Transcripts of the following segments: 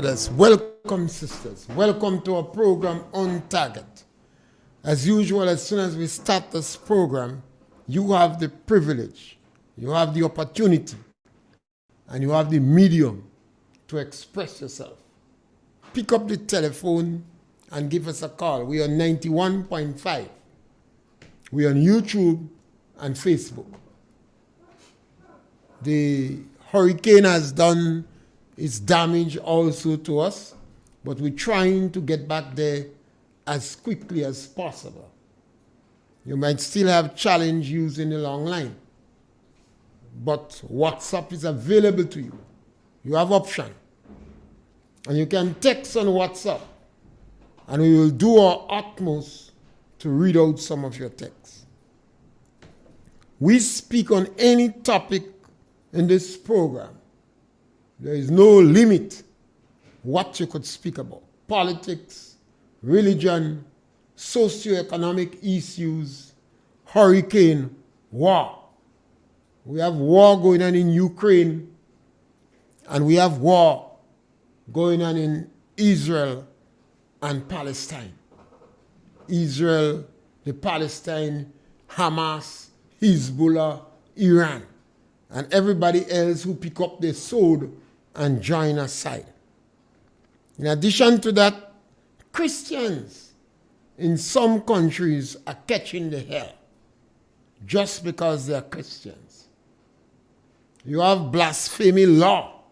brothers, welcome sisters, welcome to our program On Target. As usual, as soon as we start this program, you have the privilege, you have the opportunity, and you have the medium to express yourself. Pick up the telephone and give us a call. We are 91.5. We are on YouTube and Facebook. The hurricane has done its damage also to us, but we're trying to get back there as quickly as possible. You might still have challenge using the long line, but WhatsApp is available to you. You have option. And you can text on WhatsApp, and we will do our utmost to read out some of your texts. We speak on any topic in this program. There is no limit what you could speak about. Politics, religion, socioeconomic issues, hurricane, war. We have war going on in Ukraine, and we have war going on in Israel and Palestine. Israel, the Palestine, Hamas, Hezbollah, Iran, and everybody else who pick up their sword and join our side. In addition to that, Christians in some countries are catching the hell just because they are Christians. You have blasphemy law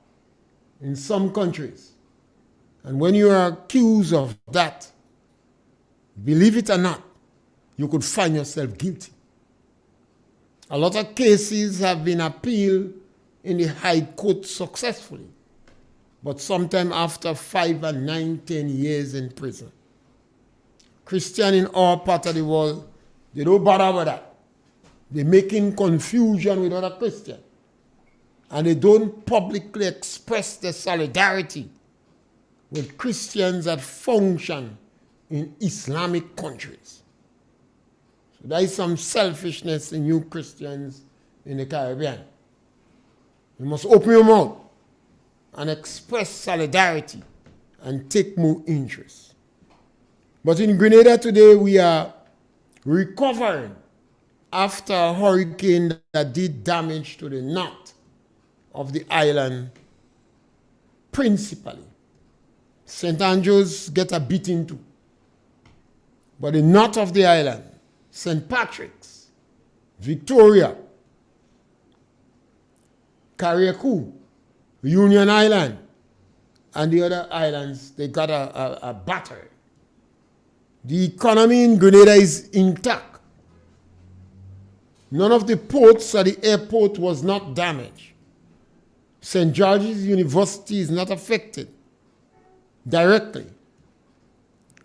in some countries. And when you are accused of that, believe it or not, you could find yourself guilty. A lot of cases have been appealed in the High Court successfully, but sometime after 5 and 9, 10 years in prison. Christians in our part of the world, they don't bother with that. They're making confusion with other Christians. And they don't publicly express their solidarity with Christians that function in Islamic countries. So there is some selfishness in you Christians in the Caribbean. You must open your mouth and express solidarity and take more interest. But in Grenada today, we are recovering after a hurricane that did damage to the north of the island, principally. St. Andrews get a beating too. But the north of the island, St. Patrick's, Victoria, Carriacou, Union Island, and the other islands, they got a battery. The economy in Grenada is intact. None of the ports or the airport was not damaged. St. George's University is not affected directly.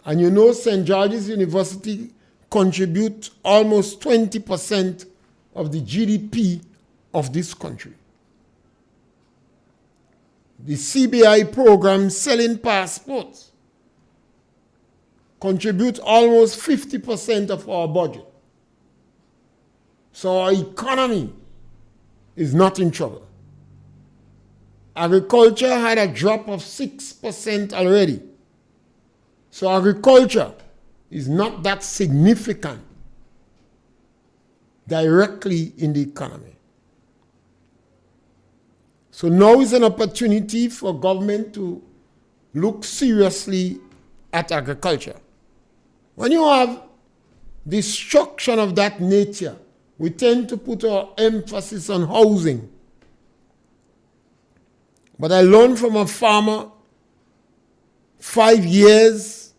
And you know St. George's University contributes almost 20% of the GDP of this country. The CBI program selling passports contributes almost 50% of our budget. So our economy is not in trouble. Agriculture had a drop of 6% already. So agriculture is not that significant directly in the economy. So now is an opportunity for government to look seriously at agriculture. When you have destruction of that nature, we tend to put our emphasis on housing. But I learned from a farmer 5 years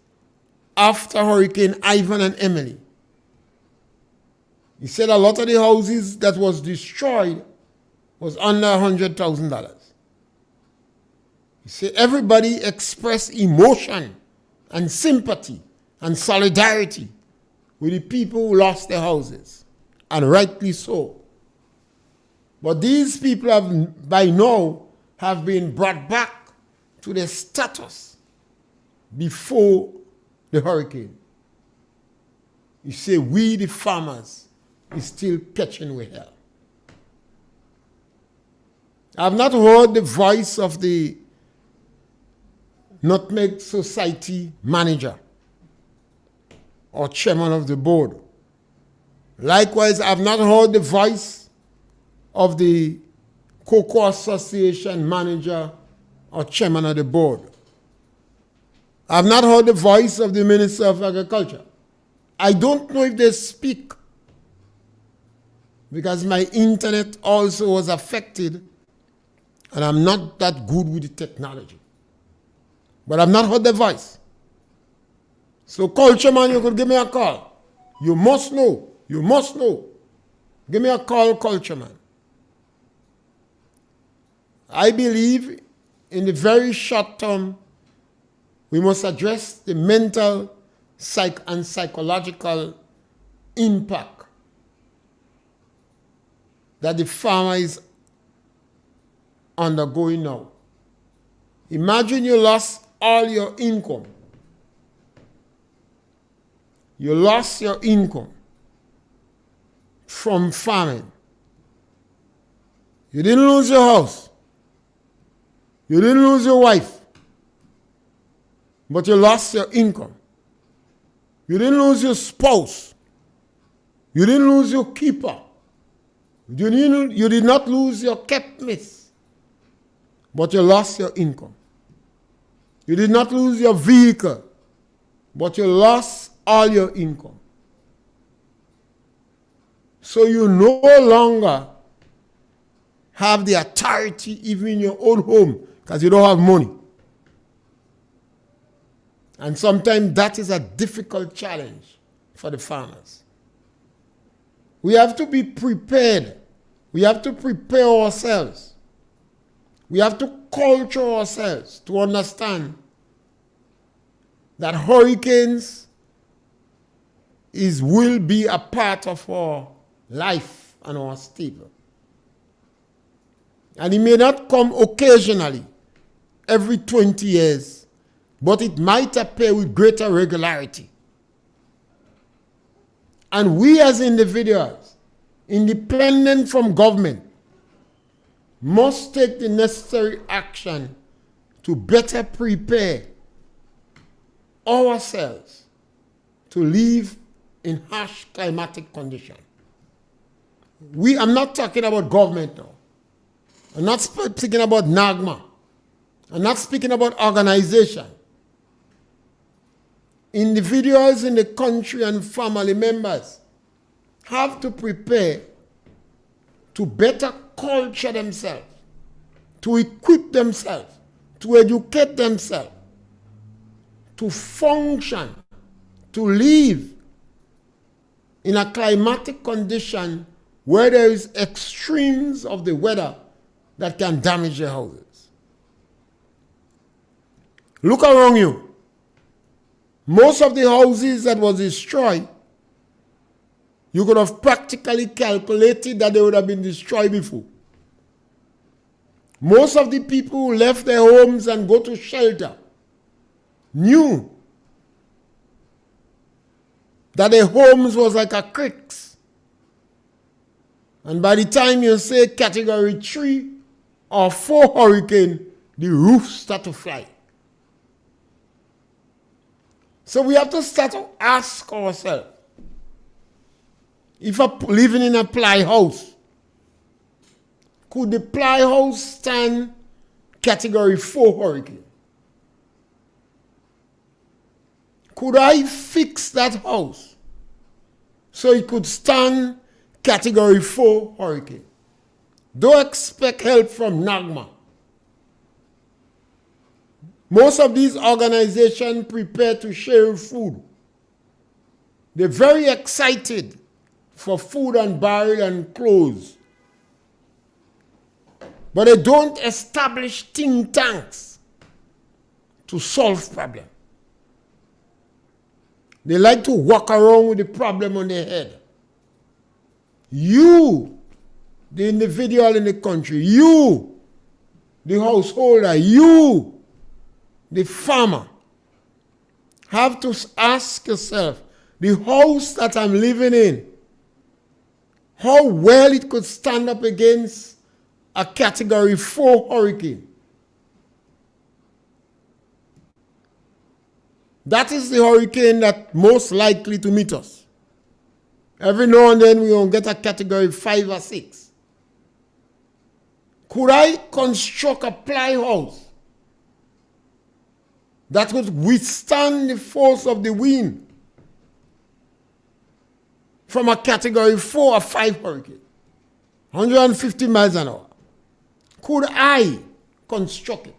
after Hurricane Ivan and Emily. He said a lot of the houses that was destroyed was under $100,000. He said everybody expressed emotion and sympathy and solidarity with the people who lost their houses, and rightly so. But these people have by now have been brought back to their status before the hurricane. You say we the farmers is still catching with hell. I have not heard the voice of the Nutmeg Society manager or chairman of the board. Likewise, I've not heard the voice of the Cocoa Association manager or chairman of the board. I've not heard the voice of the Minister of Agriculture. I don't know if they speak because my internet also was affected and I'm not that good with the technology. But I've not heard their voice. So, culture man, you could give me a call. You must know. You must know. Give me a call, culture man. I believe in the very short term, we must address the mental and psychological impact that the farmer is undergoing now. Imagine you lost all your income. You lost your income from farming. You didn't lose your house. You didn't lose your wife. But you lost your income. You didn't lose your spouse. You didn't lose your keeper. You did not lose your kept miss. But you lost your income. You did not lose your vehicle. But you lost all your income. So you no longer have the authority even in your own home because you don't have money. And sometimes that is a difficult challenge for the farmers. We have to be prepared. We have to prepare ourselves. We have to culture ourselves to understand that hurricanes will be a part of our life and our staple. And it may not come occasionally, every 20 years, but it might appear with greater regularity. And we as individuals, independent from government, must take the necessary action to better prepare ourselves to live in harsh climatic conditions. I'm not talking about government now. I'm not speaking about NAGMA. I'm not speaking about organization. Individuals in the country and family members have to prepare to better culture themselves, to equip themselves, to educate themselves, to function, to live in a climatic condition where there is extremes of the weather that can damage their houses. Look around you. Most of the houses that was destroyed, you could have practically calculated that they would have been destroyed before. Most of the people who left their homes and go to shelter knew that their homes was like a creek. And by the time you say category 3 or 4 hurricane, the roofs start to fly. So we have to start to ask ourselves, if I'm living in a ply house, could the ply house stand category 4 hurricane? Could I fix that house so it could stand category 4 hurricane? Don't expect help from NAGMA. Most of these organizations prepare to share food. They're very excited for food and burial and clothes. But they don't establish think tanks to solve problems. They like to walk around with the problem on their head. You, the individual in the country, you, the householder, you, the farmer, have to ask yourself, the house that I'm living in, how well it could stand up against a category 4 hurricane. That is the hurricane that most likely to meet us. Every now and then we will get a category 5 or 6. Could I construct a ply house that would withstand the force of the wind from a category 4 or 5 hurricane? 150 miles an hour. Could I construct it?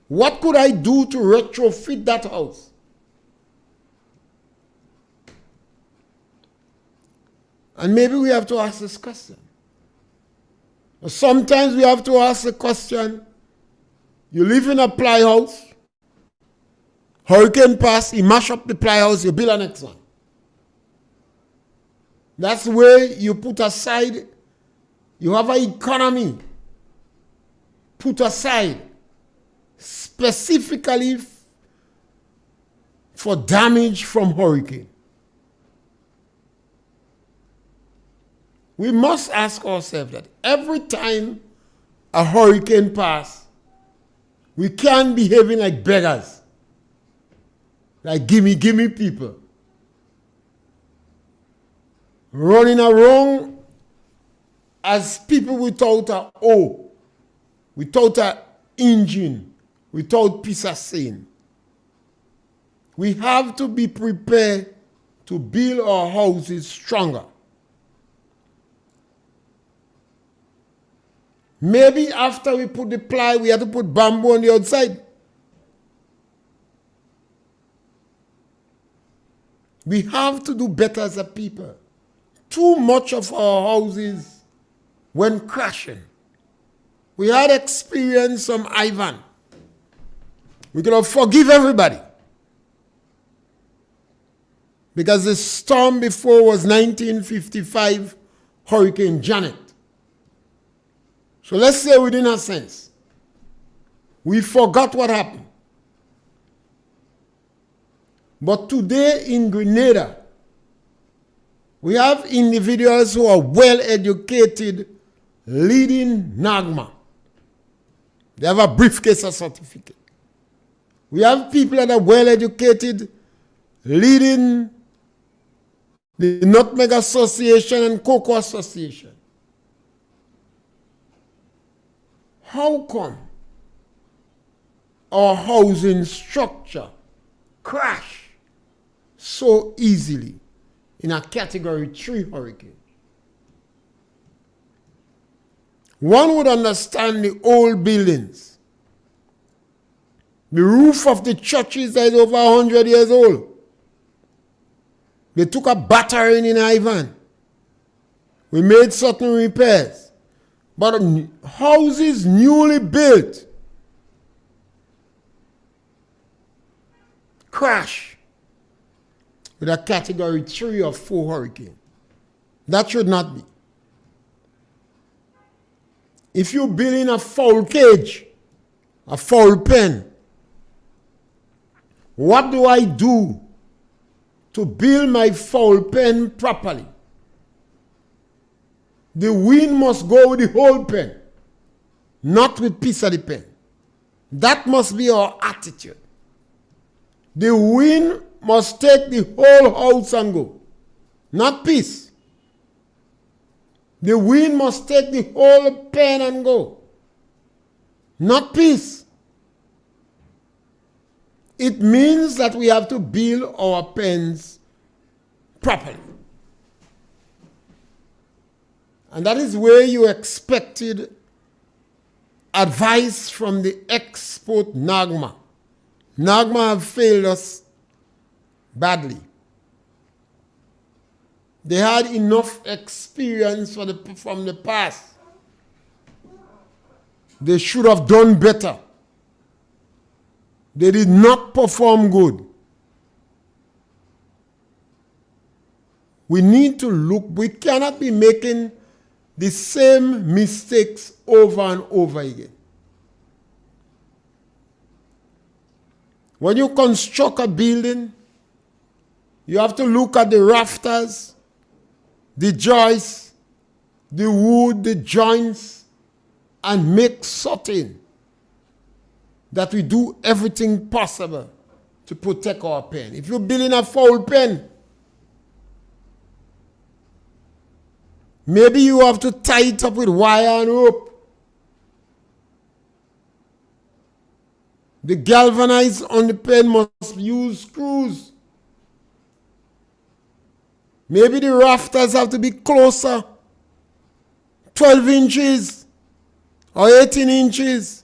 What could I do to retrofit that house? And maybe we have to ask this question. Sometimes we have to ask the question, you live in a ply house, hurricane pass, you mash up the ply house, you build a next one. That's where you put aside, you have an economy put aside specifically for damage from hurricane. We must ask ourselves that every time a hurricane passes, we can't be behaving like beggars, like gimme people, running around as people without a O, without an engine, without piece of saying. We have to be prepared to build our houses stronger. Maybe after we put the ply, we have to put bamboo on the outside. We have to do better as a people. Too much of our houses went crashing. We had experience from Ivan. We cannot forgive everybody. Because the storm before was 1955 Hurricane Janet. So let's say within a sense, we forgot what happened. But today in Grenada, we have individuals who are well-educated, leading NAGMA. They have a briefcase of certificate. We have people that are well-educated, leading the Nutmeg Association and Cocoa Association. How come our housing structure crash so easily in a category 3 hurricane? One would understand the old buildings. The roof of the churches is over 100 years old. They took a battering in Ivan. We made certain repairs. But houses newly built crash with a category 3 or 4 hurricane. That should not be. If you build in a fowl cage, a fowl pen, what do I do to build my fowl pen properly? The wind must go with the whole pen, not with piece of the pen. That must be our attitude. The wind must take the whole house and go, not piece. The wind must take the whole pen and go, not piece. It means that we have to build our pens properly. And that is where you expected advice from the expert NAGMA. NAGMA have failed us badly. They had enough experience from the past. They should have done better. They did not perform good. We need to look. We cannot be making the same mistakes over and over again. When you construct a building, you have to look at the rafters, the joists, the wood, the joints, and make certain that we do everything possible to protect our pen. If you're building a foul pen, maybe you have to tie it up with wire and rope. The galvanized on the pen must use screws. Maybe the rafters have to be closer, 12 inches or 18 inches,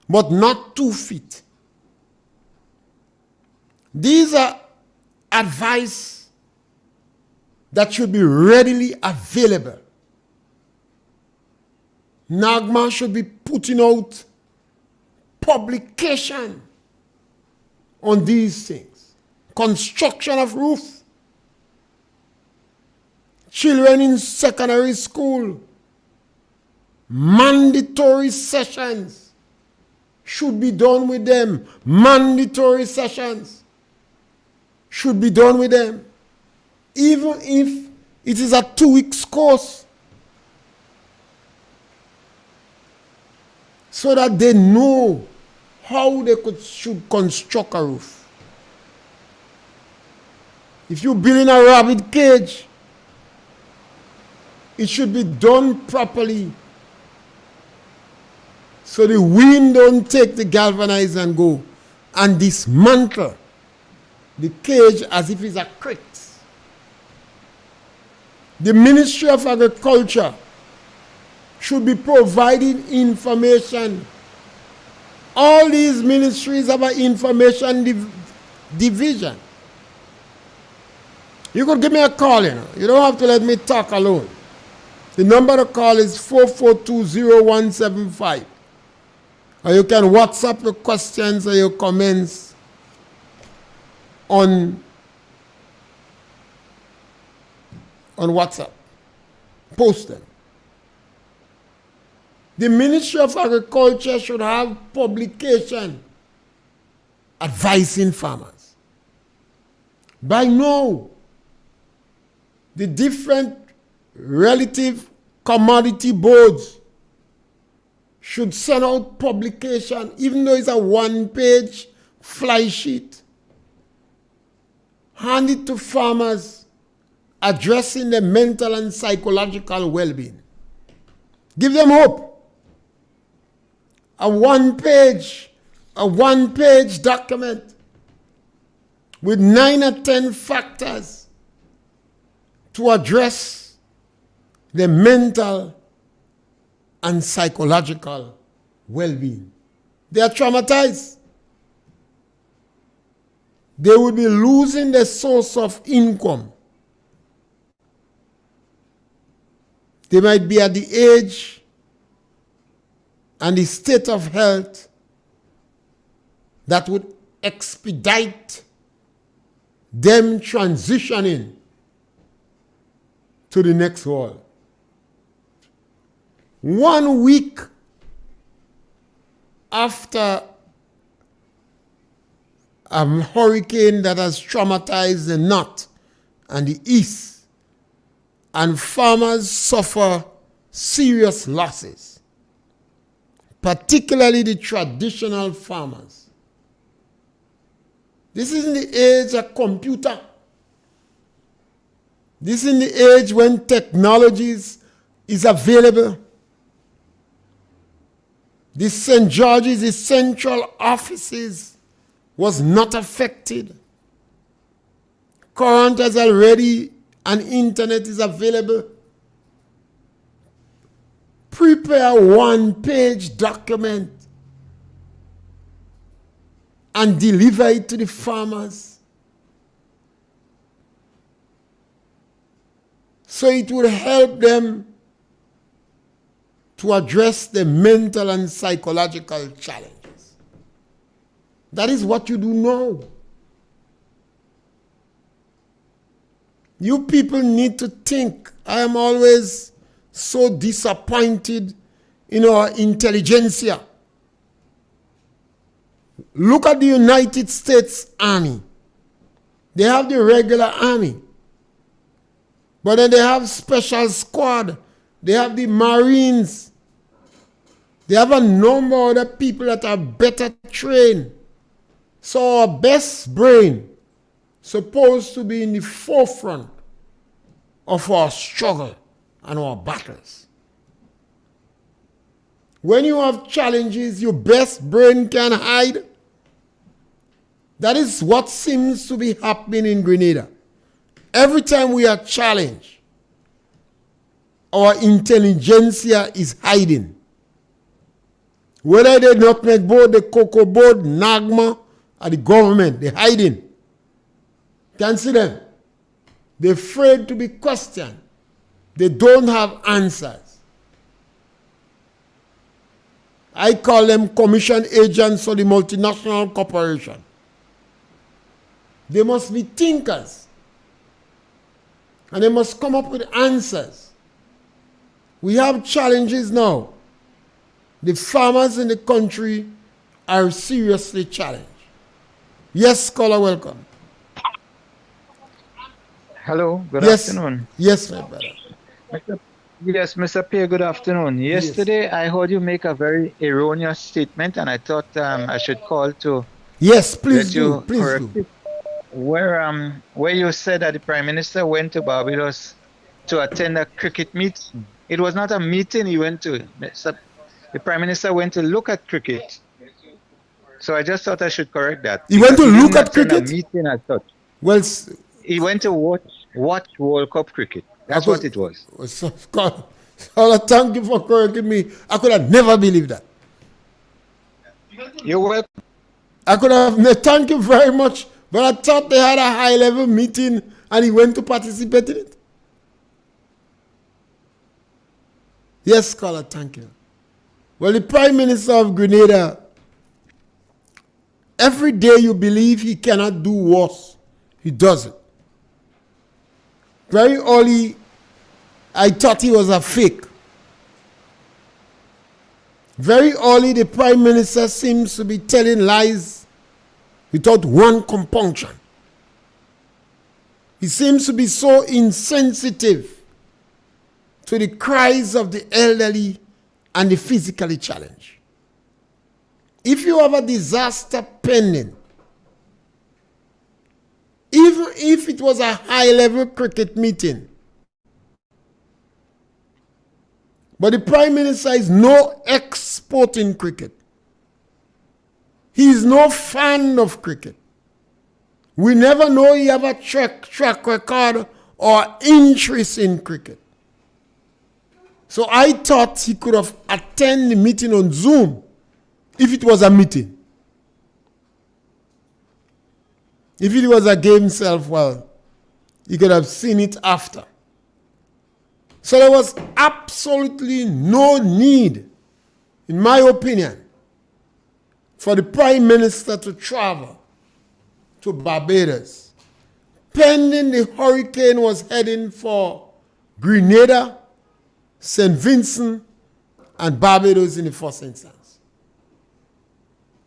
but not 2 feet. These are advice that should be readily available. NAGMA should be putting out publication on these things. Construction of roof. Children in secondary school. Mandatory sessions should be done with them. Mandatory sessions should be done with them. Even if it is a 2 weeks course. So that they know how they should construct a roof. If you're building a rabbit cage, it should be done properly. So the wind don't take the galvanized and go and dismantle the cage as if it's a crate. The Ministry of Agriculture should be providing information. All these ministries have an information division. You could give me a call, you know. You don't have to let me talk alone. The number to call is 4420175. Or you can WhatsApp your questions or your comments on WhatsApp. Post them. The Ministry of Agriculture should have publication advising farmers. By now, the different relative commodity boards should send out publication, even though it's a one-page fly sheet. Hand it to farmers addressing their mental and psychological well-being. Give them hope. A one-page document with 9 or 10 factors to address the mental and psychological well-being. They are traumatized. They will be losing their source of income. They might be at the age and the state of health that would expedite them transitioning to the next world. 1 week after a hurricane that has traumatized the north and the east, and farmers suffer serious losses, particularly the traditional farmers. This is in the age of computer. This is in the age when technologies is available. The St. George's, the central offices, was not affected. Current has already, and internet is available. Prepare a one-page document and deliver it to the farmers. So it will help them to address the mental and psychological challenges. That is what you do now. You people need to think. I am always so disappointed in our intelligentsia. Look at the United States Army. They have the regular army. But then they have special squad. They have the Marines. They have a number of other people that are better trained. So our best brain supposed to be in the forefront of our struggle and our battles. When you have challenges, your best brain can hide. That is what seems to be happening in Grenada. Every time we are challenged, our intelligentsia is hiding. Whether the Nutmeg board, the cocoa board, NAGMA, or the government, they're hiding. Can't see them. They're afraid to be questioned. They don't have answers. I call them commission agents of the multinational corporation. They must be thinkers. And they must come up with answers. We have challenges now. The farmers in the country are seriously challenged. Yes, caller, welcome. Hello, good afternoon. Yes, my brother. Yes, Mr. Pierre, good afternoon. Yesterday, I heard you make a very erroneous statement, and I thought I should call to please do. Where you said that the Prime Minister went to Barbados to attend a cricket meeting. It was not a meeting he went to. The Prime Minister went to look at cricket. So I just thought I should correct that. He went to look at cricket? A meeting as such. Well, he went to watch World Cup cricket. That's what it was. Thank you for correcting me. I could have never believed that. You're welcome. I could have, thank you very much. But I thought they had a high-level meeting and he went to participate in it. Yes, caller, thank you. Well, the Prime Minister of Grenada, every day you believe he cannot do worse, he does it. Very early, I thought he was a fake. Very early, the Prime Minister seems to be telling lies without one compunction. He seems to be so insensitive to the cries of the elderly and the physically challenged. If you have a disaster pending, even if it was a high-level cricket meeting, but the Prime Minister is no expert in cricket. He is no fan of cricket. We never know he have a track record or interest in cricket. So I thought he could have attended the meeting on Zoom if it was a meeting. If it was a game himself, well, he could have seen it after. So there was absolutely no need, in my opinion, for the Prime Minister to travel to Barbados, pending the hurricane was heading for Grenada, St. Vincent, and Barbados in the first instance.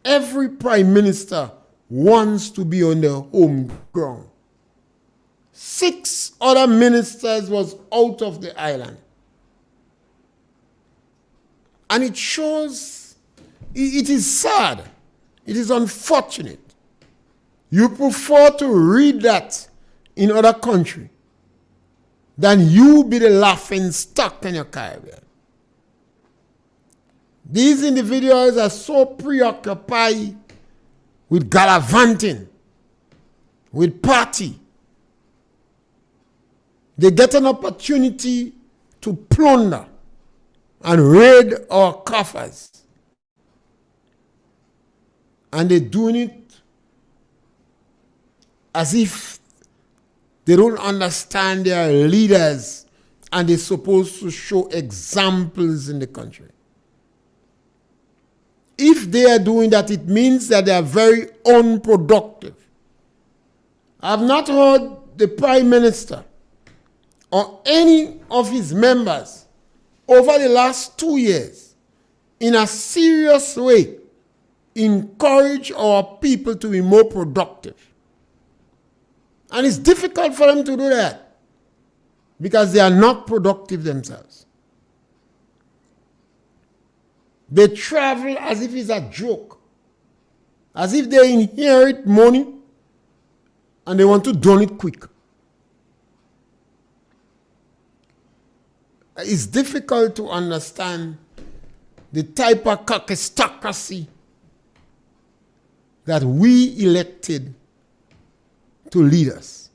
Every Prime Minister wants to be on their home ground. 6 other ministers was out of the island. And it shows, it is sad, it is unfortunate. You prefer to read that in other country than you be the laughing stock in your Caribbean. These individuals are so preoccupied with gallivanting, with party. They get an opportunity to plunder and raid our coffers. And they're doing it as if they don't understand their leaders and they're supposed to show examples in the country. If they are doing that, it means that they are very unproductive. I've not heard the Prime Minister or any of his members over the last 2 years in a serious way encourage our people to be more productive. And it's difficult for them to do that because they are not productive themselves. They travel as if it's a joke. as if they inherit money and they want to drown it quick. It's difficult to understand the type of cockistocracy that we elected to lead us.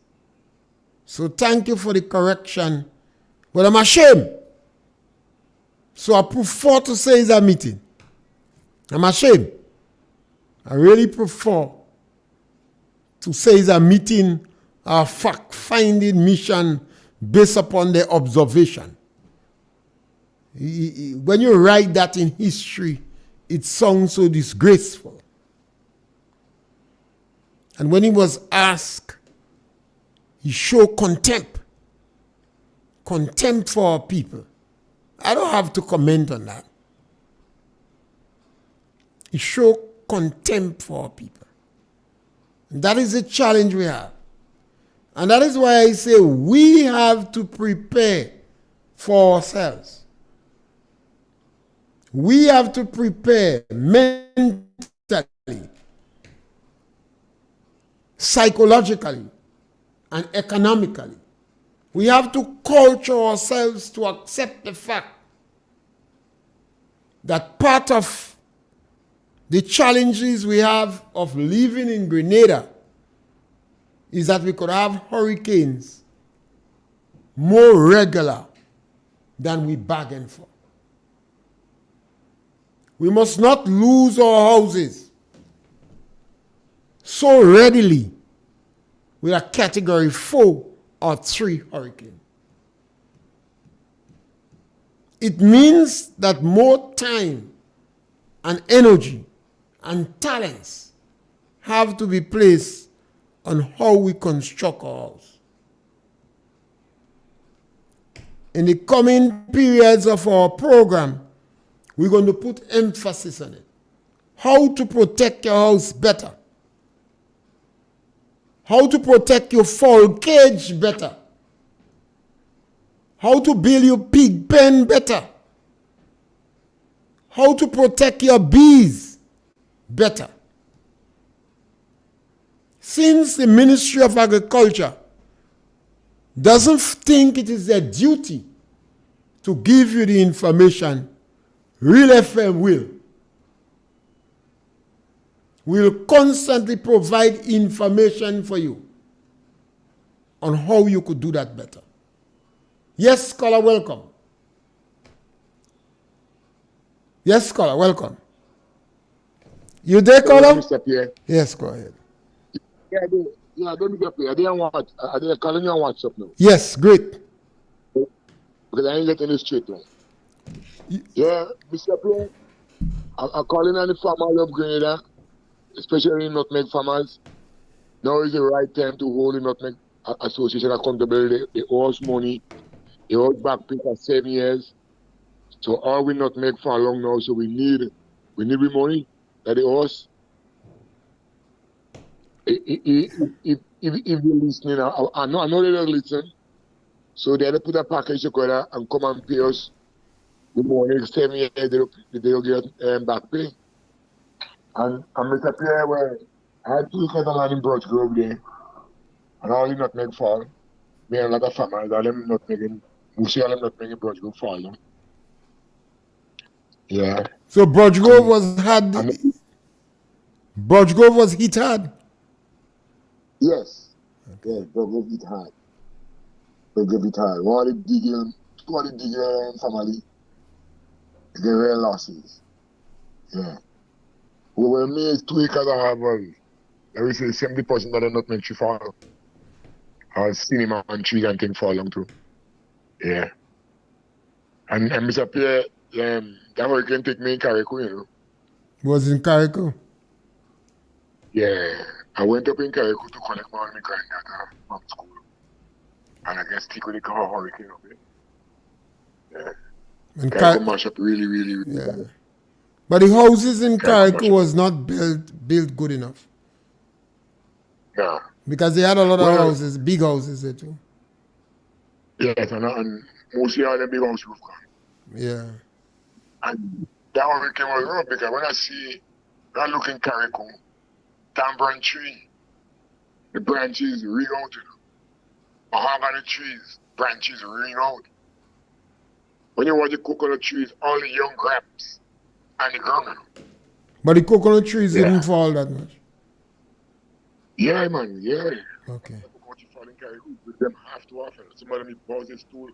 So thank you for the correction, but I'm ashamed. So I prefer to say it's a meeting. I'm ashamed. I really prefer to say it's a meeting, a fact-finding mission based upon the observation. When you write that in history, it sounds so disgraceful. And when he was asked, he showed contempt. Contempt for our people. I don't have to comment on that. He showed contempt for our people. And that is the challenge we have. And that is why I say we have to prepare for ourselves. We have to prepare mentally, psychologically, and economically. We have to culture ourselves to accept the fact that part of the challenges we have of living in Grenada is that we could have hurricanes more regular than we bargained for. We must not lose our houses so readily with a category 4 or 3 hurricane. It means that more time and energy and talents have to be placed on how we construct our house. In the coming periods of our program, we're going to put emphasis on it. How to protect your house better. How to protect your fall cage better. How to build your pig pen better. How to protect your bees better. Since the Ministry of Agriculture doesn't think it is their duty to give you the information, RealFM will constantly provide information for you on how you could do that better. Yes, caller, welcome. Yes, caller, welcome. You there, caller? Mr. Pierre. Yes, go ahead. Yeah, I don't Mr. Pierre. I didn't watch. I didn't call you on WhatsApp now. Yes, great. Because I ain't getting this straight now. Yeah, Mr. Pierre. I'm calling on the farmers of Grenada, especially nutmeg farmers. Now is the right time to hold the nutmeg association accountable. They owe us money. They owe us back pay for 7 years. So all we nutmeg for long now. So we need the money that they owe us. If you're listening, I know they don't listen. So they had to put a package together and come and pay us the money. 7 years they'll get back pay. And Mr. Pierre, where I had 2 acres of land in Birch Grove there, and all the nutmeg fall. Me and a lot of farmers, all them nutmeg, mostly all them nutmeg in Birch Grove fall down. Yeah. So Birch Grove was hit hard. Yes. Okay. Yes, Birch Grove hit hard. Birch Grove hit hard. One of the digger family, they real losses. Yeah. We were made 2 acres of harvest. I will say 70% of the nutmeg tree fall. Or cinema and trees and things fall along too. Yeah. And Mr. Pierre, that hurricane take me in Carriacou, you know. Was in Carriacou? Yeah. I went up in Carriacou to collect my granddaughter from school. And I guess take with the hurricane up there. Yeah. And Carriacou mash up really, really, really bad. But the houses in Carriacou was not built good enough. Yeah. Because they had a lot of houses, big houses there too. Yes, and mostly all the big houses were gone. Yeah. And that hurricane was rough because when I look in Carriacou, tambourine tree, the branches ring out, you know. Mahogany trees, branches ring out. When you watch the coconut trees, all the young grapes and the ground, you know. But the coconut trees didn't fall that much. Yeah, man, yeah. Okay. The coconut trees fall in Carriacou, with them half to half. Some of them is bouncing stool,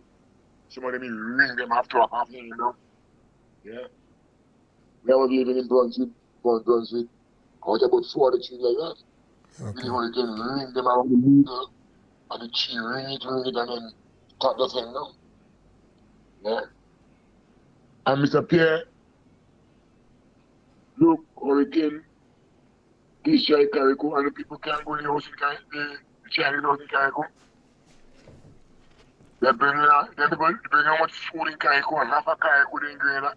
some of them is ring them half to half, you know. Yeah. We was living in Brunswick, Brunswick. I was about 40 trees like that. Okay. You know, you can ring them around the middle, and the tree ring it, and then cut the thing down. Yeah. And Mr. Pierre, look, hurricane, destroy Carriacou, and the people can't go in the house in Carriacou, the Chinese house in Carriacou. They bring how much food in Carriacou, and half of Carriacou in Grenada.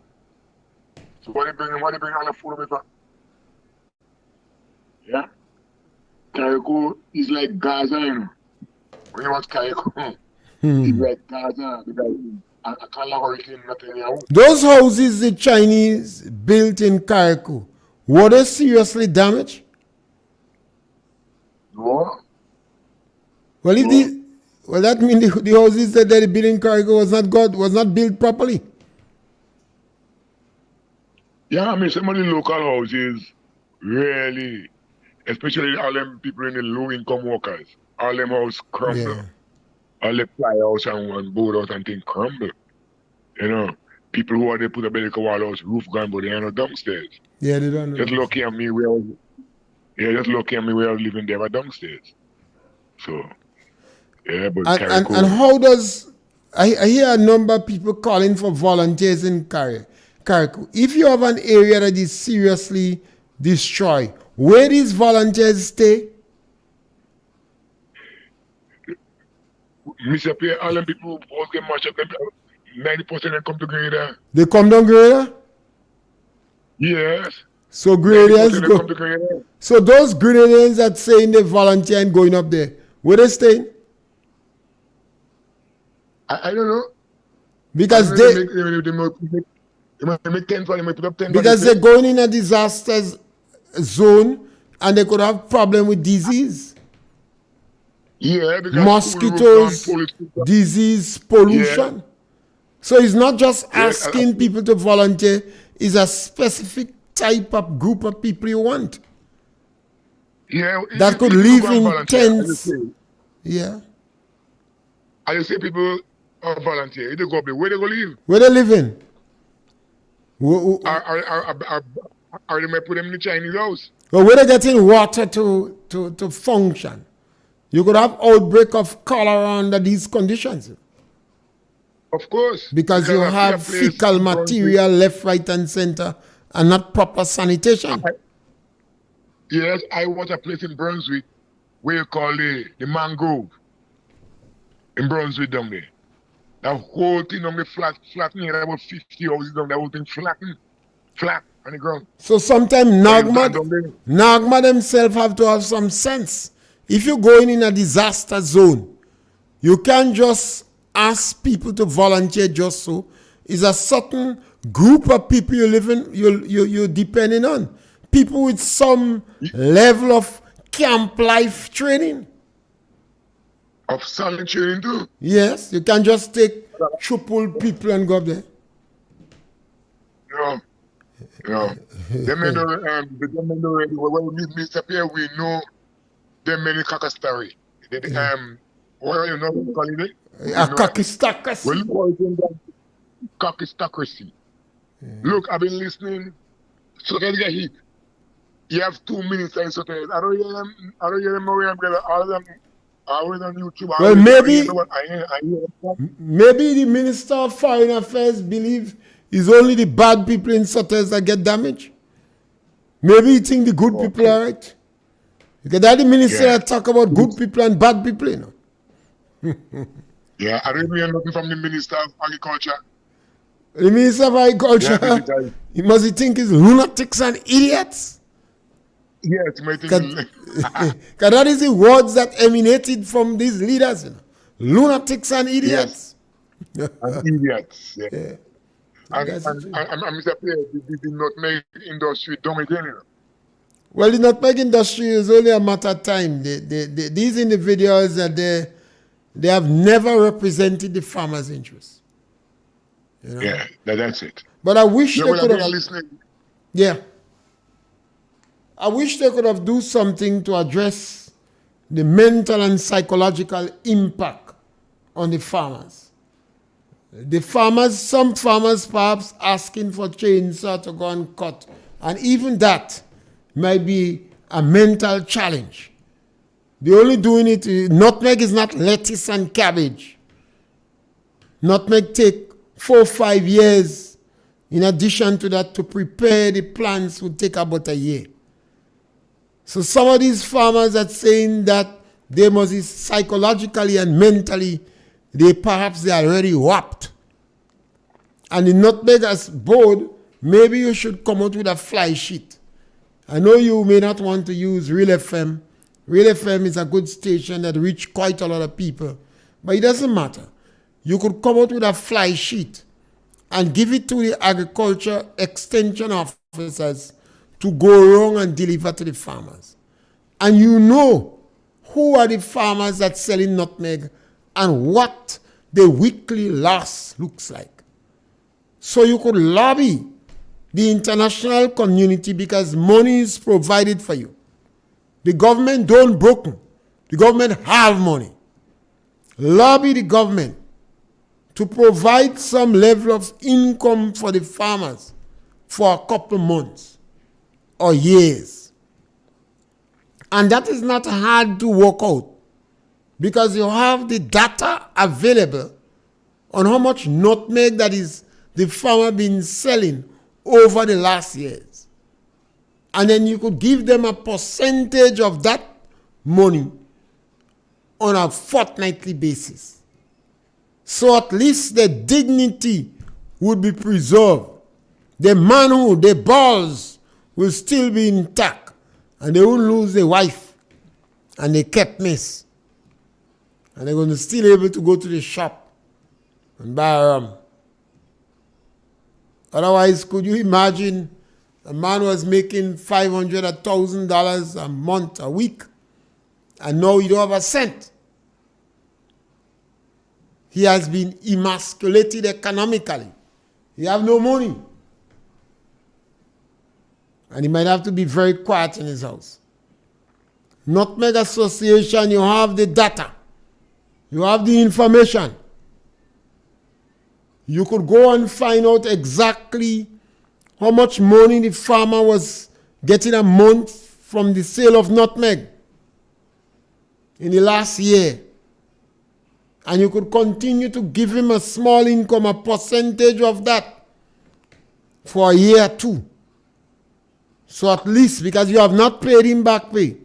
So what they bring all the food over? Yeah? Carriacou is like Gaza, you know. When you watch Carriacou, it's like Gaza, because I can't like hurricane, nothing else. Those houses the Chinese built in Carriacou, were they seriously damaged? No. Well, that means the houses that they built in Carriacou was not built properly. Yeah, I mean, some of the local houses, really, especially all them people in the low-income workers, all them houses crumble. Yeah. All the fly house and board house and things crumble. You know, people who are they put a belly wall house, roof gone, but they are not downstairs. Yeah, they don't know. Just lucky at me where I was living there downstairs. So, yeah, but and how does I hear a number of people calling for volunteers in Carriacou. If you have an area that is seriously destroyed, where these volunteers stay? Mr. Pierre, all them people who all get matched up, 90% of them come to Grenada. They come down Grenada? Yes. So Grenadians go. Come to Grenada. So those Grenadians that saying they volunteer and going up there, where they staying? I don't know. Because they make 10 for them, put up 10 because they're going in a disaster zone and they could have problem with disease. Yeah, because mosquitoes, disease, pollution. Yeah. So it's not just asking people to volunteer, it's a specific type of group of people you want. Yeah. That could live in tents. Yeah. I say people volunteer. If they go up there, where they go live? Where they living? Are they might put them in the Chinese house? Well, where they getting water to function? You could have outbreak of cholera under these conditions. Of course. Because you have fecal material left, right, and center, and not proper sanitation. Yes, I watch a place in Brunswick where you call the mangrove. In Brunswick down there. That whole thing on the flat near about 50 houses down, that whole thing flat on the ground. So sometimes Nagma themselves have to have some sense. If you're going in a disaster zone, you can't just ask people to volunteer just so. It's a certain group of people you're depending on. People with some level of camp life training. Of solid training too? Yes, you can't just take triple people and go up there. No. Them men already, when we meet Mr. Pierre, we know them many kakastari. What are you not calling it? A kakistocracy. Kakistocracy. Look, I've been listening. So they get hit. You have 2 minutes and so I don't hear them all of them always on YouTube. Well, maybe the Minister of Foreign Affairs believe it's only the bad people in Sotters that get damaged. Maybe you think the good people are right. Because that the minister that talk about good people and bad people, you know. Yeah, I don't hear nothing from the Minister of Agriculture. The Minister of Agriculture, you must think it's lunatics and idiots. Yes, my thing Because that is the words that emanated from these leaders, you know. Lunatics and idiots. Yes. And idiots, yeah. And Mr. Pierre, the nutmeg industry don't again, you know. Well, the nutmeg industry is only a matter of time. These individuals, they have never represented the farmers' interests. You know? Yeah, that's it. But I wish Yeah, they well, could I'm have. listening. Yeah. I wish they could have do something to address the mental and psychological impact on the farmers. Some farmers perhaps asking for chainsaw to go and cut. And even that might be a mental challenge. They're only doing it. Nutmeg is not lettuce and cabbage. Nutmeg take 4 or 5 years. In addition to that, to prepare the plants would take about a year. So some of these farmers are saying that they must be psychologically and mentally, they are already warped. And the nutmeg as board, maybe you should come out with a fly sheet. I know you may not want to use RealFM. RealFM is a good station that reach quite a lot of people. But it doesn't matter. You could come out with a fly sheet and give it to the agriculture extension officers to go around and deliver to the farmers. And you know who are the farmers that selling nutmeg and what the weekly loss looks like. So you could lobby the international community because money is provided for you. The government don't broken. The government have money. Lobby the government to provide some level of income for the farmers for a couple months or years. And that is not hard to work out because you have the data available on how much nutmeg that is the farmer been selling over the last years. And then you could give them a percentage of that money on a fortnightly basis. So at least the dignity would be preserved. The manhood, the balls will still be intact. And they won't lose their wife and they kept miss. And they're going to still able to go to the shop and buy rum. Otherwise, could you imagine a man was making $500, $1,000 a month, a week, and now he don't have a cent. He has been emasculated economically. He have no money. And he might have to be very quiet in his house. Nutmeg Association, you have the data. You have the information. You could go and find out exactly how much money the farmer was getting a month from the sale of nutmeg in the last year. And you could continue to give him a small income, a percentage of that for a year or two. So at least, because you have not paid him back pay,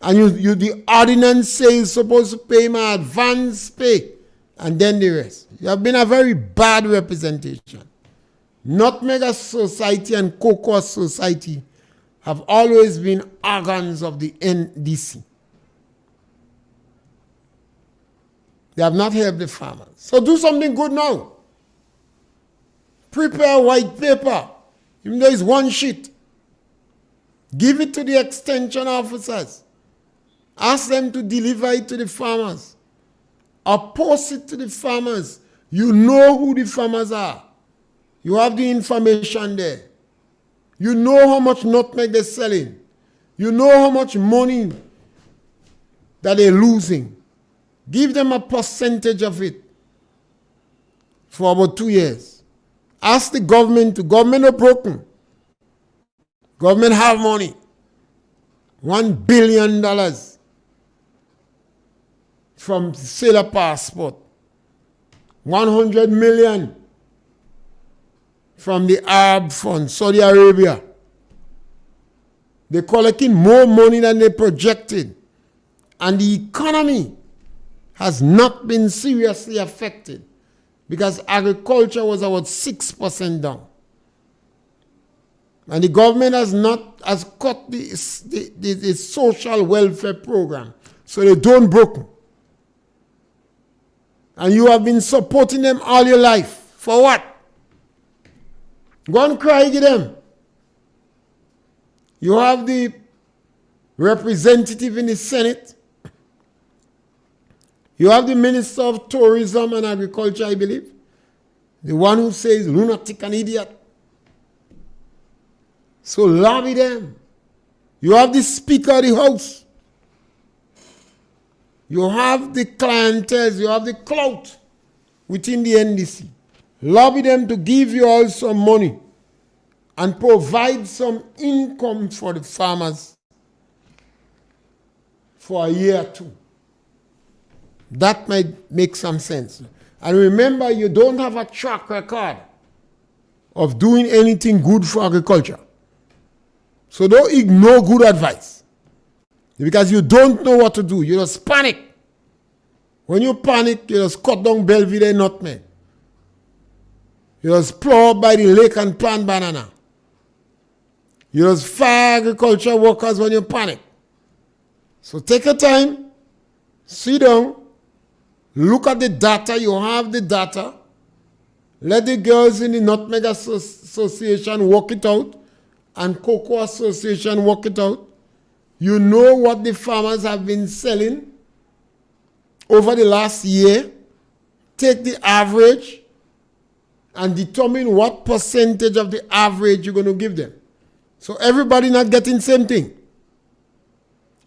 and the ordinance says you're supposed to pay him an advance pay, and then the rest. You have been a very bad representation. Nutmeg Society and Cocoa Society have always been organs of the NDC. They have not helped the farmers. So do something good now. Prepare a white paper, even though it's one sheet. Give it to the extension officers. Ask them to deliver it to the farmers. Or post it to the farmers. You know who the farmers are. You have the information there. You know how much nutmeg they're selling. You know how much money that they're losing. Give them a percentage of it for about 2 years. Ask the government are broken. Government have money. $1 billion from sailor passport. 100 million from the Arab Fund, Saudi Arabia. They're collecting more money than they projected. And the economy has not been seriously affected because agriculture was about 6% down. And the government has cut the social welfare program. So they don't broken. And you have been supporting them all your life. For what? Go and cry to them. You have the representative in the Senate. You have the Minister of Tourism and Agriculture, I believe. The one who says lunatic and idiot. So lobby them. You have the Speaker of the House. You have the clientele. You have the clout within the NDC. Lobby them to give you all some money and provide some income for the farmers for a year or two. That might make some sense. And remember, you don't have a track record of doing anything good for agriculture. So don't ignore good advice. Because you don't know what to do. You just panic. When you panic, you just cut down Belvedere nutmeg. You just plow up by the lake and plant banana. You just fire agriculture workers when you panic. So take your time, sit down, look at the data. You have the data. Let the girls in the Nutmeg Association work it out and Cocoa Association work it out. You know what the farmers have been selling over the last year. Take the average and determine what percentage of the average you're going to give them. So everybody not getting same thing.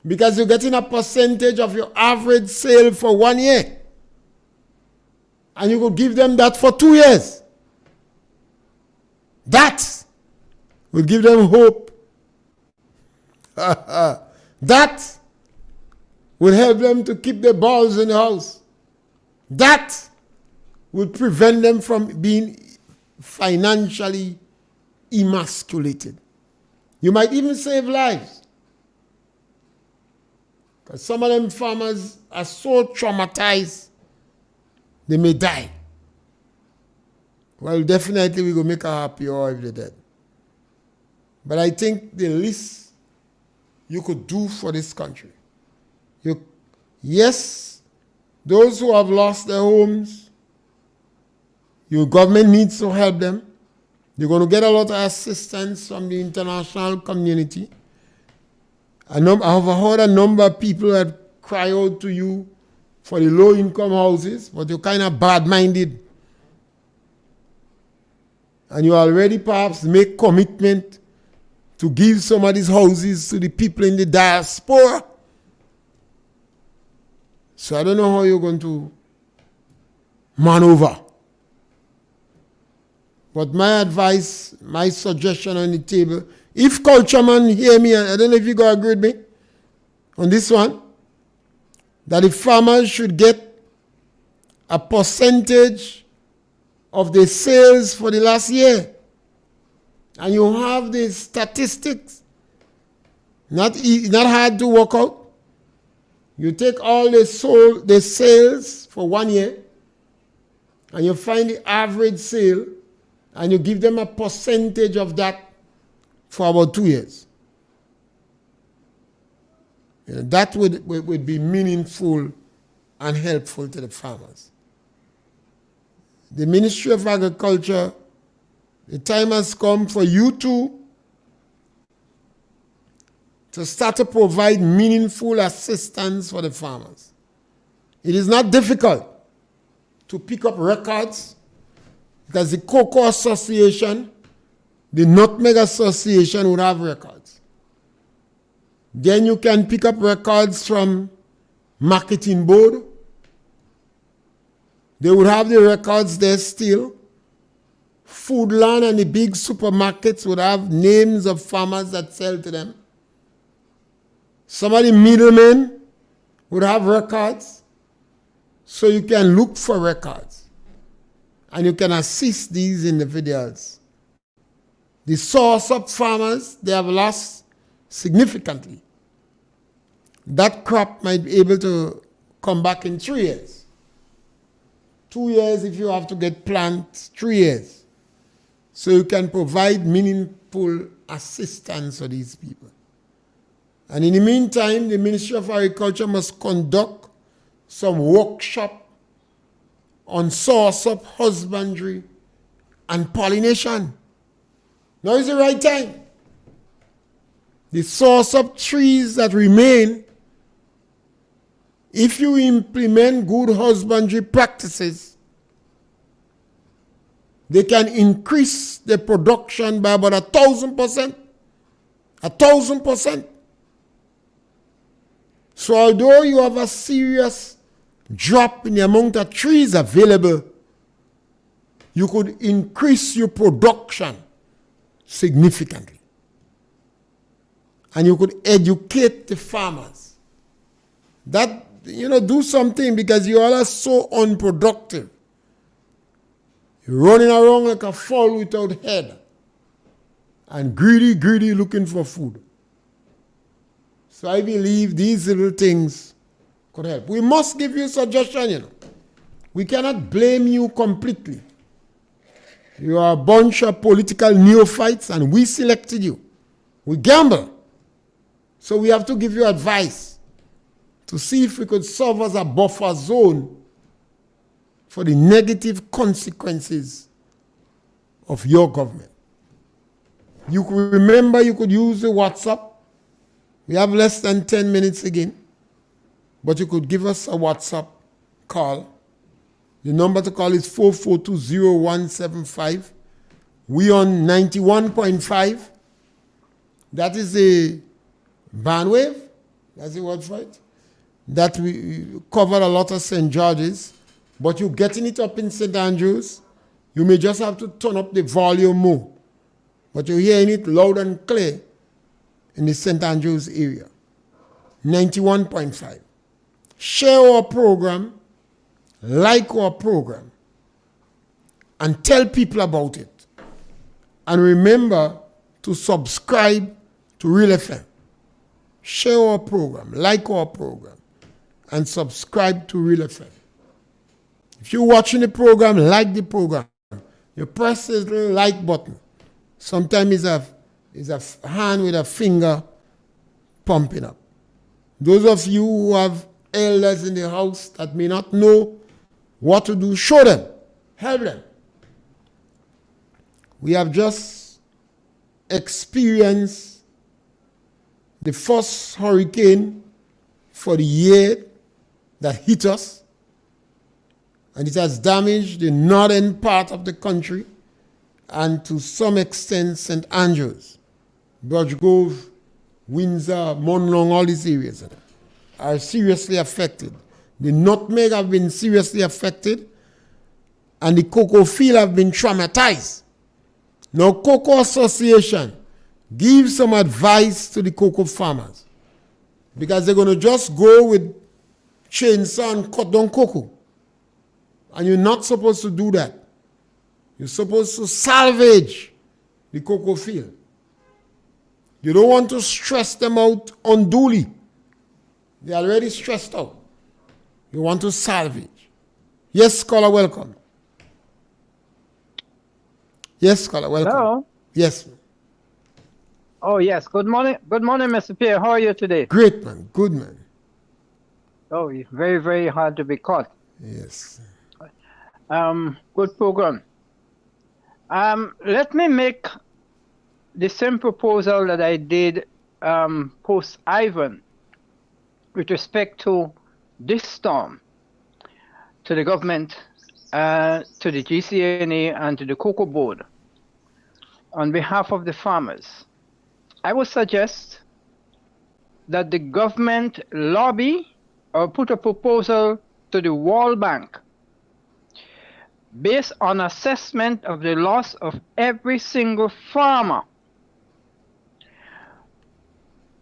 Because you're getting a percentage of your average sale for 1 year. And you could give them that for 2 years. That will give them hope. That will help them to keep the balls in the house. That will prevent them from being financially emasculated. You might even save lives. Because some of them farmers are so traumatized, they may die. Well, definitely we will make a happy or if they're dead. But I think the least you could do for this country. Yes, those who have lost their homes, your government needs to help them. You're going to get a lot of assistance from the international community. I have heard a number of people that cry out to you for the low-income houses, but you're kind of bad-minded. And you already perhaps make commitment to give some of these houses to the people in the diaspora. So I don't know how you're going to maneuver. But my advice, my suggestion on the table, if cultureman hear me, I don't know if you go agree with me on this one, that the farmers should get a percentage of the sales for the last year. And you have the statistics. Not hard to work out. You take all the sales for 1 year, and you find the average sale, and you give them a percentage of that for about 2 years. That would be meaningful and helpful to the farmers. The Ministry of Agriculture, the time has come for you to start to provide meaningful assistance for the farmers. It is not difficult to pick up records because the Cocoa Association, the Nutmeg Association would have records. Then you can pick up records from Marketing Board. They would have the records there still. Foodland and the big supermarkets would have names of farmers that sell to them. Some of the middlemen would have records. So you can look for records. And you can assist these individuals. The source-up farmers, they have lost significantly. That crop might be able to come back in 3 years. 2 years if you have to get plants, 3 years. So you can provide meaningful assistance for these people. And in the meantime, the Ministry of Agriculture must conduct some workshop on source-up husbandry and pollination. Now is the right time. the source of trees that remain, if you implement good husbandry practices, they can increase the production by about 1,000%. 1,000%. So although you have a serious drop in the amount of trees available, you could increase your production significantly. And you could educate the farmers. That, do something, because you all are so unproductive. You're running around like a fowl without head. And greedy looking for food. So I believe these little things could help. We must give you a suggestion, We cannot blame you completely. You are a bunch of political neophytes and we selected you. We gamble. So we have to give you advice to see if we could serve as a buffer zone for the negative consequences of your government. You could remember you could use the WhatsApp. We have less than 10 minutes again. But you could give us a WhatsApp call. The number to call is 4420175. We on 91.5. That is a bandwidth. That's the word for it. That we cover a lot of St. George's. But you're getting it up in St. Andrews. You may just have to turn up the volume more. But you're hearing it loud and clear in the St. Andrews area. 91.5. Share our program, like our program, and tell people about it. And remember to subscribe to RealFM. Share our program, like our program, and subscribe to RealFM. If you're watching the program, like the program. You press this little like button. Sometimes it's a hand with a finger pumping up. Those of you who have elders in the house that may not know what to do, show them, help them. We have just experienced the first hurricane for the year that hit us, and it has damaged the northern part of the country and to some extent St. Andrews, Burge Grove, Windsor, Monlong, all these areas are seriously affected. The Nutmeg have been seriously affected, and the cocoa field have been traumatized. Now, Cocoa Association gives some advice to the cocoa farmers, because they're going to just go with chainsaw and cut down cocoa. And you're not supposed to do that. You're supposed to salvage the cocoa field. You don't want to stress them out unduly. They're already stressed out. You want to salvage. Yes, caller, welcome. Yes, caller, welcome. Hello. Yes. Oh, yes. Good morning. Good morning, Mr. Pierre. How are you today? Great, man. Good, man. Oh, it's very, very hard to be caught. Yes. Good program. Let me make the same proposal that I did post Ivan with respect to this storm to the government, to the GCNA, and to the Cocoa Board on behalf of the farmers. I would suggest that the government lobby or put a proposal to the World Bank based on assessment of the loss of every single farmer,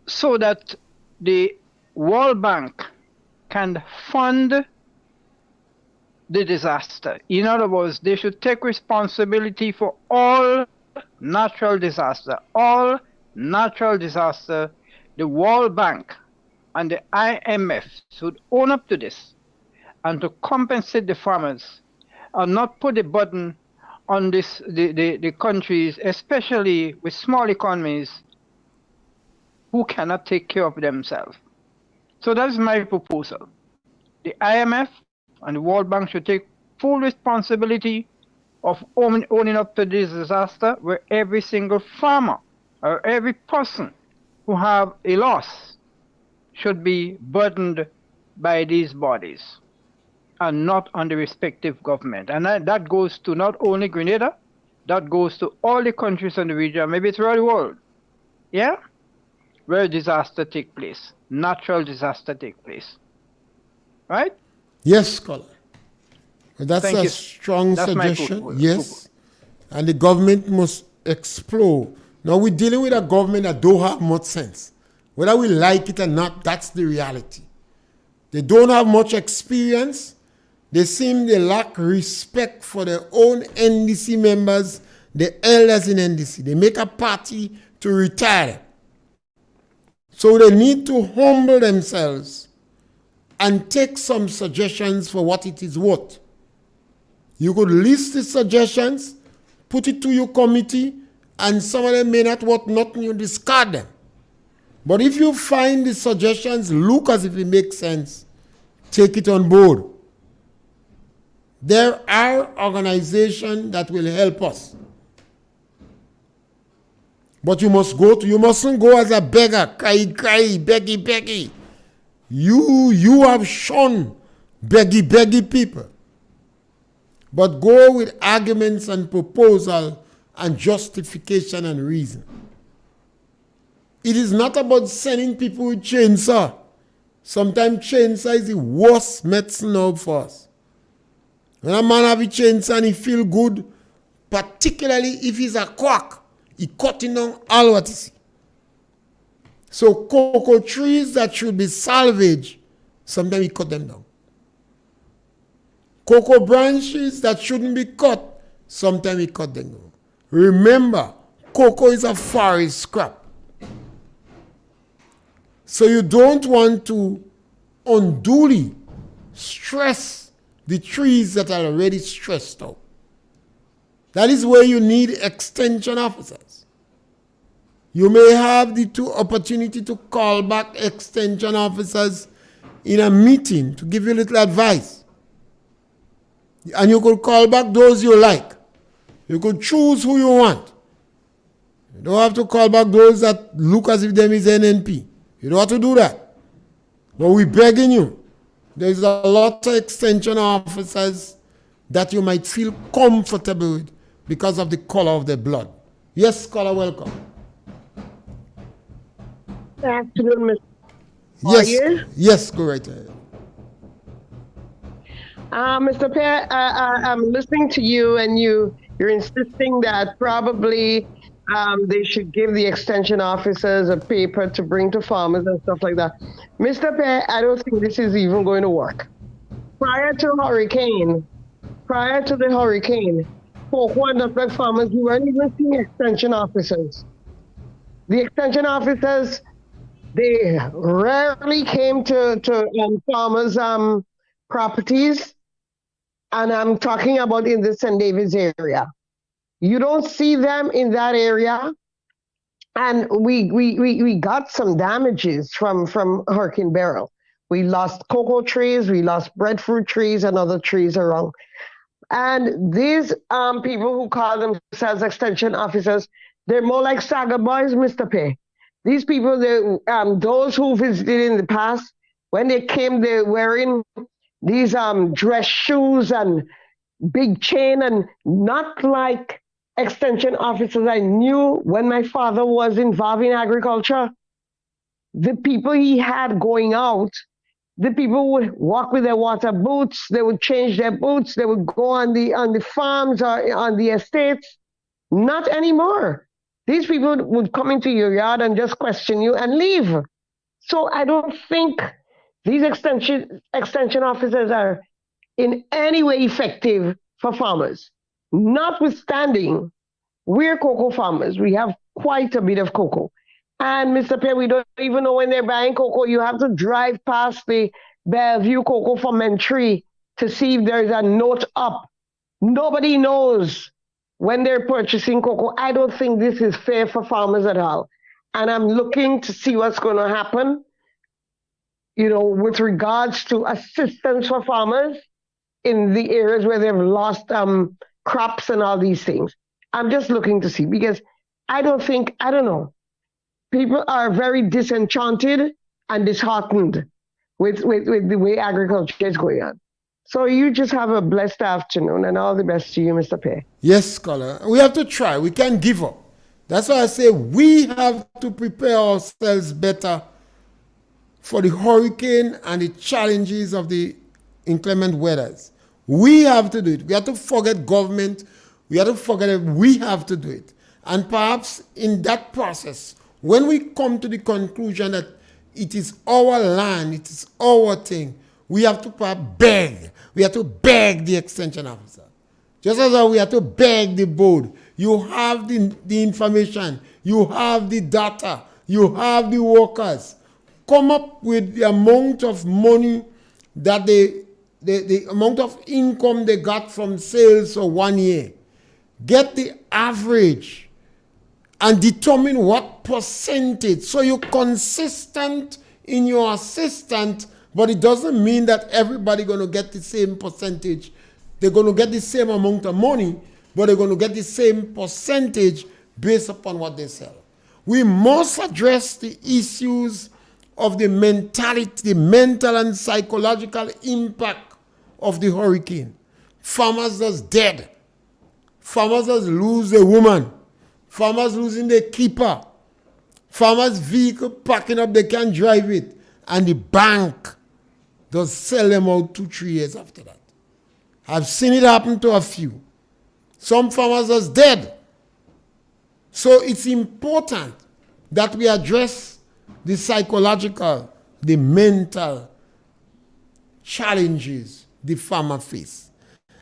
so that the World Bank can fund the disaster. In other words, they should take responsibility for all natural disaster. All natural disaster, the World Bank and the IMF should own up to this and to compensate the farmers and not put the burden on the countries, especially with small economies, who cannot take care of themselves. So that's my proposal. The IMF and the World Bank should take full responsibility of owning up to this disaster, where every single farmer or every person who have a loss should be burdened by these bodies and not on the respective government. And that goes to not only Grenada, that goes to all the countries in the region, maybe throughout the world. Yeah? Where disaster take place, natural disaster take place. Right? Yes, scholar. That's Thank a you. strong That's my suggestion. food. Yes. And the government must explore. Now we're dealing with a government that don't have much sense. Whether we like it or not, that's the reality. They don't have much experience. They seem they lack respect for their own NDC members, the elders in NDC. They make a party to retire. So they need to humble themselves and take some suggestions for what it is worth. You could list the suggestions, put it to your committee, and some of them may not worth nothing, you discard them. But if you find the suggestions look as if it makes sense, take it on board. There are organizations that will help us. But you mustn't go as a beggar, cry, beggy. You have shown beggy people. But go with arguments and proposal and justification and reason. It is not about sending people with chainsaw. Sometimes chainsaw is the worst medicine now for us. When a man have a chainsaw and he feel good, particularly if he's a quack, he cutting down all what he see. So cocoa trees that should be salvaged, sometimes he cut them down. Cocoa branches that shouldn't be cut, sometimes he cut them down. Remember, cocoa is a forest scrap. So you don't want to unduly stress the trees that are already stressed out. That is where you need extension officers. You may have the opportunity to call back extension officers in a meeting to give you a little advice. And you could call back those you like. You could choose who you want. You don't have to call back those that look as if them is NNP. You don't have to do that. But we're begging you. There's a lot of extension officers that you might feel comfortable with because of the color of their blood. Yes, scholar, welcome. Good afternoon, Mr. Yes, yes, go right ahead. Mr. Pierre, I'm listening to you, and you're insisting that probably they should give the extension officers a paper to bring to farmers and stuff like that. Mr. Pierre, I don't think this is even going to work. Prior to the hurricane, cocoa and nutmeg farmers, we weren't even seeing extension officers. The extension officers, they rarely came to farmers' properties, and I'm talking about in the St. David's area. You don't see them in that area, and we got some damages from Hurricane Beryl. We lost cocoa trees, we lost breadfruit trees, and other trees around. And these people who call themselves extension officers, they're more like Saga boys, Mr. P. These people, those who visited in the past, when they came, they're wearing these dress shoes and big chain, and not like extension officers I knew when my father was involved in agriculture. The people he had going out, the people would walk with their water boots, they would change their boots, they would go on the farms or on the estates. Not anymore. These people would come into your yard and just question you and leave. So I don't think these extension officers are in any way effective for farmers. Notwithstanding, we're cocoa farmers. We have quite a bit of cocoa. And Mr. Pierre, we don't even know when they're buying cocoa. You have to drive past the Bellevue Cocoa Fomentry to see if there's a note up. Nobody knows when they're purchasing cocoa. I don't think this is fair for farmers at all. And I'm looking to see what's going to happen, with regards to assistance for farmers in the areas where they've lost crops and all these things. I'm just looking to see, because I don't know. people are very disenchanted and disheartened with the way agriculture is going on. So you just have a blessed afternoon, and all the best to you, Mr. Pierre. Yes, scholar. We have to try. We can't give up. That's why I say we have to prepare ourselves better for the hurricane and the challenges of the inclement weathers. We have to do it. We have to forget government. We have to forget it. We have to do it. And perhaps in that process, when we come to the conclusion that it is our land, it is our thing, we have to perhaps beg. We have to beg the extension officer. Just as we have to beg the board. You have the information. You have the data. You have the workers. Come up with the amount of money that the amount of income they got from sales for 1 year. Get the average and determine what percentage. So you're consistent in your assistance, but it doesn't mean that everybody going to get the same percentage. They're going to get the same amount of money, but they're going to get the same percentage based upon what they sell. We must address the issues of the mentality, the mental and psychological impact of the hurricane. Farmers just dead. Farmers just lose a woman. Farmers losing their keeper. Farmers' vehicle packing up, they can't drive it. And the bank does sell them out 2-3 years after that. I've seen it happen to a few. Some farmers are dead. So it's important that we address the psychological, the mental challenges the farmer face.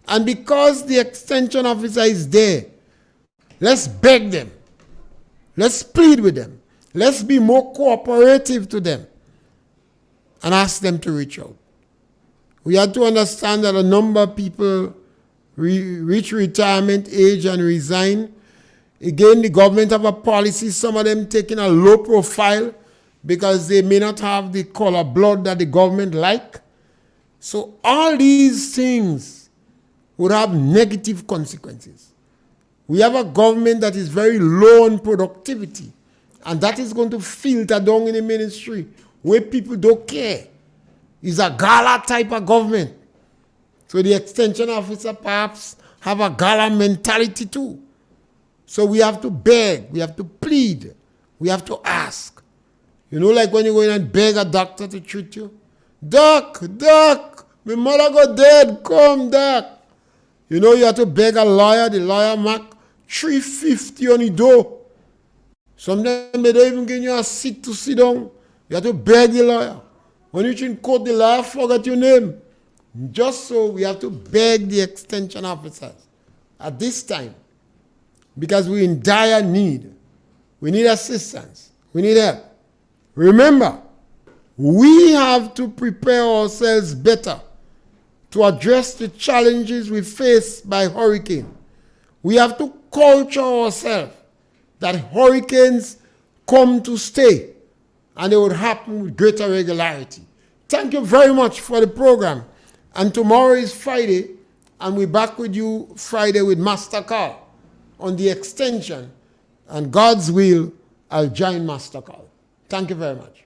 And because the extension officer is there, let's beg them. Let's plead with them. Let's be more cooperative to them and ask them to reach out. We have to understand that a number of people reach retirement age and resign. Again, the government have a policy, some of them taking a low profile because they may not have the color blood that the government like. So all these things would have negative consequences. We have a government that is very low on productivity, and that is going to filter down in the ministry where people don't care. It's a gala type of government. So the extension officer perhaps have a gala mentality too. So we have to beg, we have to plead, we have to ask. You know, like when you go in and beg a doctor to treat you. Doc, my mother got dead, come doc. You know, you have to beg a lawyer, the lawyer mark $350 on the door. Sometimes they don't even give you a seat to sit down. You have to beg the lawyer. When you in court, the lawyer forget your name. Just so we have to beg the extension officers at this time because we're in dire need. We need assistance. We need help. Remember, we have to prepare ourselves better to address the challenges we face by hurricane. We have to culture ourselves that hurricanes come to stay and they would happen with greater regularity. Thank you very much for the program. And tomorrow is Friday, and we're back with you Friday with Master Carl on the extension. And God's will, I'll join Master Carl. Thank you very much.